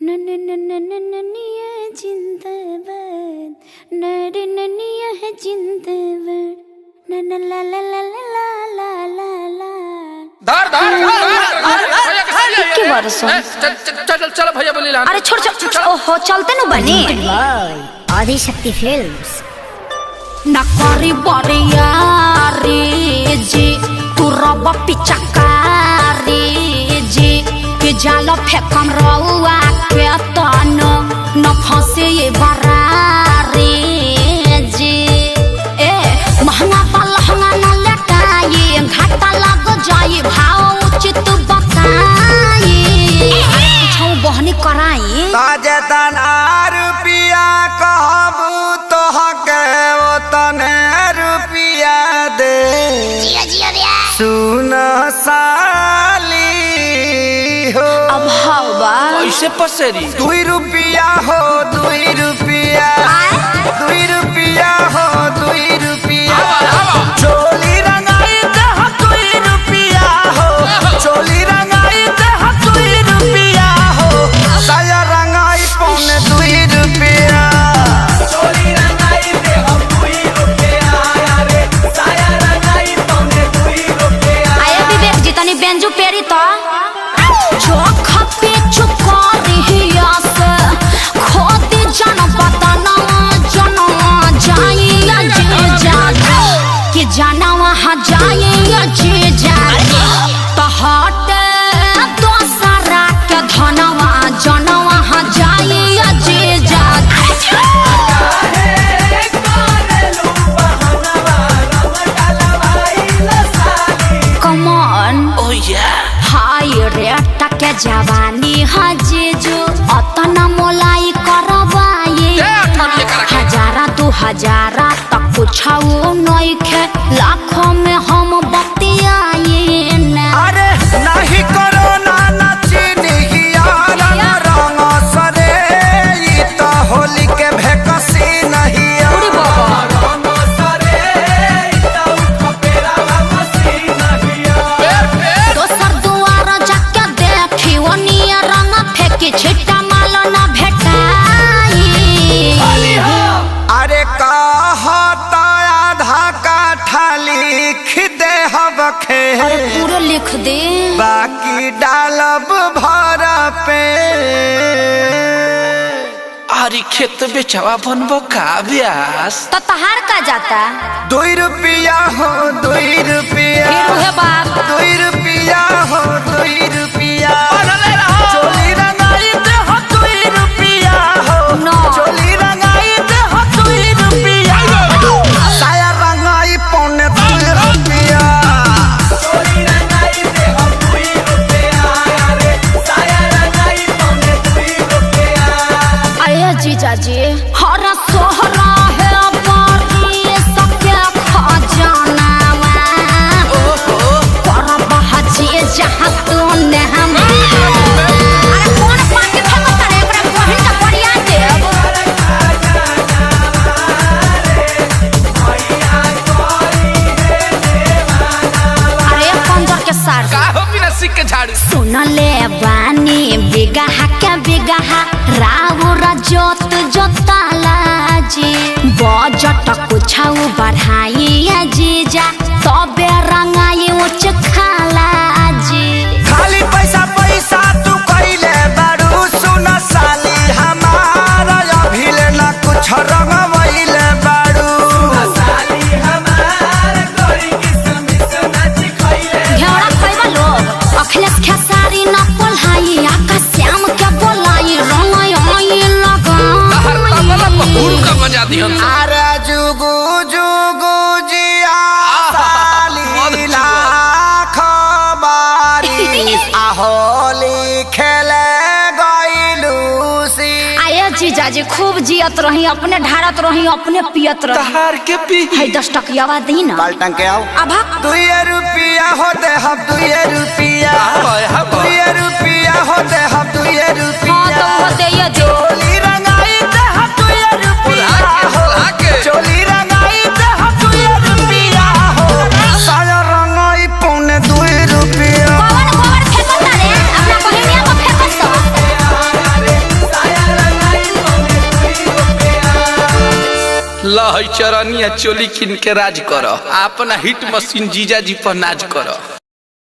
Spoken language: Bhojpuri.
नन्निया जिंदाबाद नरे नन्निया है जिंदाबाद नन्ना ला ला ला ला ला ला ला धर धर के वर्ष चल चल भैया बोली ला। अरे छोड़ छोड़ ओहो चलते न बने आदिशक्ति फिल्म्स नकारी बरिया रे जी तू रब पिचकारी जी के जाल फेकम रउआ के तन न फंसे ये बरारी जी ए महंगा पलहंगा न लटाई घाटा लग जाई भाव उचित बताई छौ बहनी कराई ताजतन रुपया कहबू तो हके तने रुपया दे सुन साली हो अब हवा ऐसे पसेरी 2 रुपया हो 2 रुपया 2 रुपया हो 2 रुपया चोली रंगाई दे 2 रुपया हो चोली रंगाई दे 2 रुपया हो साया रंगाई पौने 2 रुपया चोली रंगाई दे 2 रुपया रे साया रंगाई पौने 2 रुपया आए विवेक जी तनी बेंजू पेरी तो चोख पे चुकारी से खोदी जन पतना जन जाइया जे जागे कि जाना वहाँ जाइया जे जागे तो हट दोसरा के धनवा जन वहाँ जाइया जे जागे Come on ओ या हाय रे टके जवानी हजेजो अतना मोलाई करवाए हजारा 2000 तक कुछाओ नइखे लाखों में हम बतियाए ना अरे नहीं करो ना रंग सरे ई तो होली के भेकसी नहीं उड़ी बाबा रंग सरे ई तो खपेरा मसी नहीं दोसर दुआर जाके देखी ओनिया रंग फेंकी छिट्टा माल ना भेटाई अरे कहता आधा काठा लिख दे हबखे अरे पूरा लिख दे बाकी डालब भर पे आरी खेत बेचवा बनबो का ब्यास तो तहार का जाता 2 रुपया हो 2 रुपया फिर उहे बात 2 रुपया हो 2 रुपया चोली रंगाई दे हो 2 रुपया हो No. चोली रंगाई दे हो 2 रुपया साया रंगाई पौने 2 रुपया चोली रंगाई दे हो 2 रुपया रे साया रंगाई पौने 2 रुपया अरे जीजा जी हरा सोहरा है बारी सबके खजानावा करब हजी जहाँ तू ने हम अरे कौन पाके फेंकत रे एकरा बहिन का बढ़िया देव अरे पंजर के सार का हो बिना सिक के झाड़ू सुनले बानी बिगहा के बिगहा राउर जोत जोताला जी बजट कुछाऊ बढ़ाई जीजा तबे रंगाई उच खाला जी खाली पैसा पैसा तू कइले बारू सुन साली हमारा अभिले ना कुछ रंगवइले बारू साली हमारा कोई किस्म से नाच खइले घेरा खइबा लोग अखिलेश खेसारी न पोल्हाई आकाश श्याम के बोलाई रंगाई आई हर तबला लगा गुरु का मजा दिहन अरे जुगु जुगु जिया साली लाख बारी आहोली खेले गइलू सी आये जीजा जी खूब जियत रही अपने ढारत रही अपने पियत रही तहार के पी है 10 टकियावा दी ना बाल्टन के आओ अभा 2 रुपया हो दे हम 2 रुपया 2 रुपया हो दे हम 2 हाँ रुपया तो वो दे ये दे चोली रंगाई दे हम 2 रुपया हो चोली रंगाई दे हम 2 रुपया हो साया रंगाई पौने 2 रुपया कौन फेंकत रे अपना बहिनिया को फेंकत तो लहई चरनिया चोली किन के राज कर अपना हिट मशीन जीजा जी पर नाज कर।